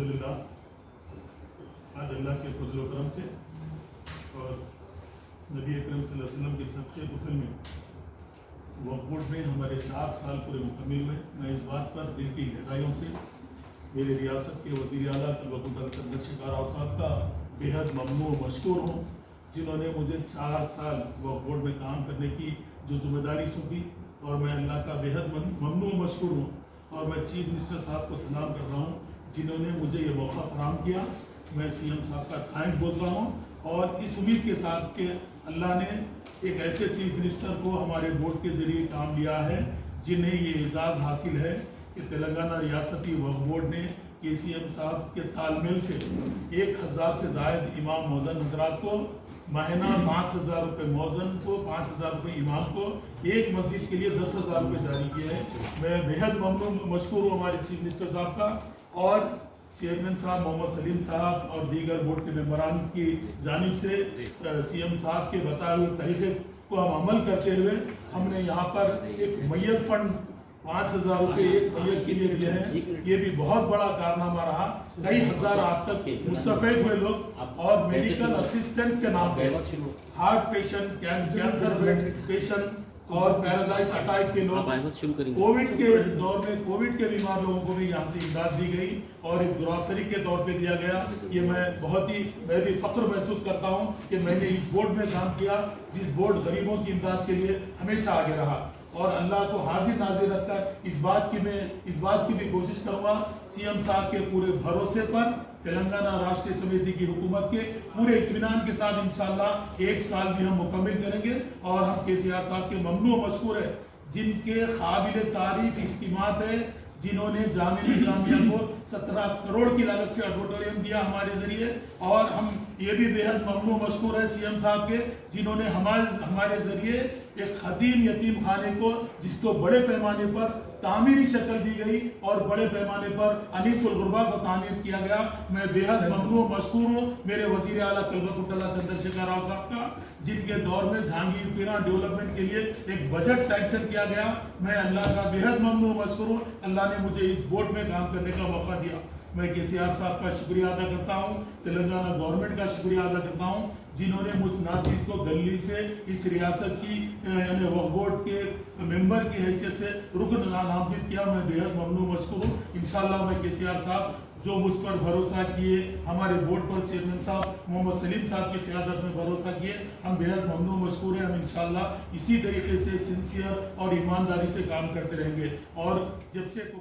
अल्हम्दुलिल्लाह आज अल्लाह के फजल व करम से और नबी अकरम सल्लल्लाहु अलैहि वसल्लम के सबके गुफल में वक्फ बोर्ड में हमारे 4 साल पूरे मुकम्मिल हुए। मैं इस बात पर दिल की गहराइयों से मेरे रियासत के वज़ीर आला चंद्रशेखर राव साहब का बेहद ममनून मशकूर हूँ, जिन्होंने मुझे 4 साल वक्फ बोर्ड में काम करने की जो जिम्मेदारी सौंपी, और मैं अल्लाह का बेहद ममनून मशकूर हूँ। और मैं चीफ मिनिस्टर साहब को सलाम कर रहा हूँ जिन्होंने मुझे ये मौका फराहम किया। मैं सीएम साहब का थैंक्स बोल रहा हूँ और इस उम्मीद के साथ कि अल्लाह ने एक ऐसे चीफ मिनिस्टर को हमारे बोर्ड के जरिए काम लिया है जिन्हें ये एजाज़ हासिल है कि तेलंगाना रियासती वक्फ बोर्ड ने KCM साहब के तालमेल से 1000 से ज़ायद इमाम मौज़न हज़रात को महीना 5000 रुपये मौज़न को, 5000 रुपये इमाम को, एक मस्जिद के लिए 10,000 रुपये जारी किए हैं। मैं बेहद ममनून मशकूर हूँ हमारे चीफ मिनिस्टर साहब का और चेयरमैन साहब मोहम्मद सलीम साहब और दीगर बोर्ड के मेंबरान की जानिब से CM साहब के बताए हुए तरीके को हम अमल करते हुए हमने यहाँ पर एक मैयत फंड 5000 रुपये एक मैयत के लिए दिए हैं। ये भी बहुत बड़ा कारनामा रहा। कई हजार आज तक मुस्तफेद हुए लोग और मेडिकल असिस्टेंस के नाम पे हार्ट पेशेंट, कैंसर पेशेंट और पैरालाइज अटैक के लोग, कोविड के दौर में कोविड के बीमार लोगों को भी यहाँ से इमदाद दी गई और एक ग्रॉसरी के तौर पे दिया गया। ये मैं भी फख्र महसूस करता हूँ कि मैंने इस बोर्ड में काम किया जिस बोर्ड गरीबों की इमदाद के लिए हमेशा आगे रहा। और अल्लाह को हाजिर नाजिर रखकर इस बात की भी कोशिश करूंगा CM साहब के पूरे भरोसे पर तेलंगाना राष्ट्रीय समिति की हुकूमत के पूरे इत्मीनान के साथ इंशाअल्लाह 1 साल भी हम मुकम्मिल करेंगे। और हम KCR साहब के ममनून मशकूर है जिनके काबिल तारीफ इस्कीमात है, जिन्होंने जामिया को 17 करोड़ की लागत से ऑडिटोरियम दिया हमारे जरिए। और हम ये भी बेहद ममनून मशकूर है CM साहब के जिन्होंने हमारे जरिए एक खदीम यतीम खाने को, जिसको बड़े पैमाने पर तामीरी शक्ल दी गई और बड़े पैमाने पर अनीसुल गुरबा को तामीर किया गया। मैं बेहद ममनून मशकूर हूँ मेरे वज़ीर आला कल्बकुंतला चंद्रशेखर राव साहब का, जिनके दौर में जहांगीरपीरा डेवलपमेंट के लिए एक बजट सैंक्शन किया गया। मैं अल्लाह का बेहद ममनून मशकूर हूँ, अल्लाह ने मुझे इस बोर्ड में काम करने का मौका दिया। मैं KCR साहब का शुक्रिया अदा करता हूँ, तेलंगाना गवर्नमेंट का शुक्रिया अदा करता हूँ जिन्होंने मुझ नाचीज को गली से इस रियासत की यानी वक्फ बोर्ड के मेंबर की हैसियत से रुकन नामजद किया। मैं बेहद ममनून मशकूर हूँ। इंशाअल्लाह मैं KCR साहब जो मुझ पर भरोसा किए, हमारे बोर्ड पर चेयरमैन साहब मोहम्मद सलीम साहब की क़यादत में भरोसा किए, हम बेहद ममनून मशकूर हैं। हम इंशाअल्लाह इसी तरीके से सिंसियर और ईमानदारी से काम करते रहेंगे। और जब से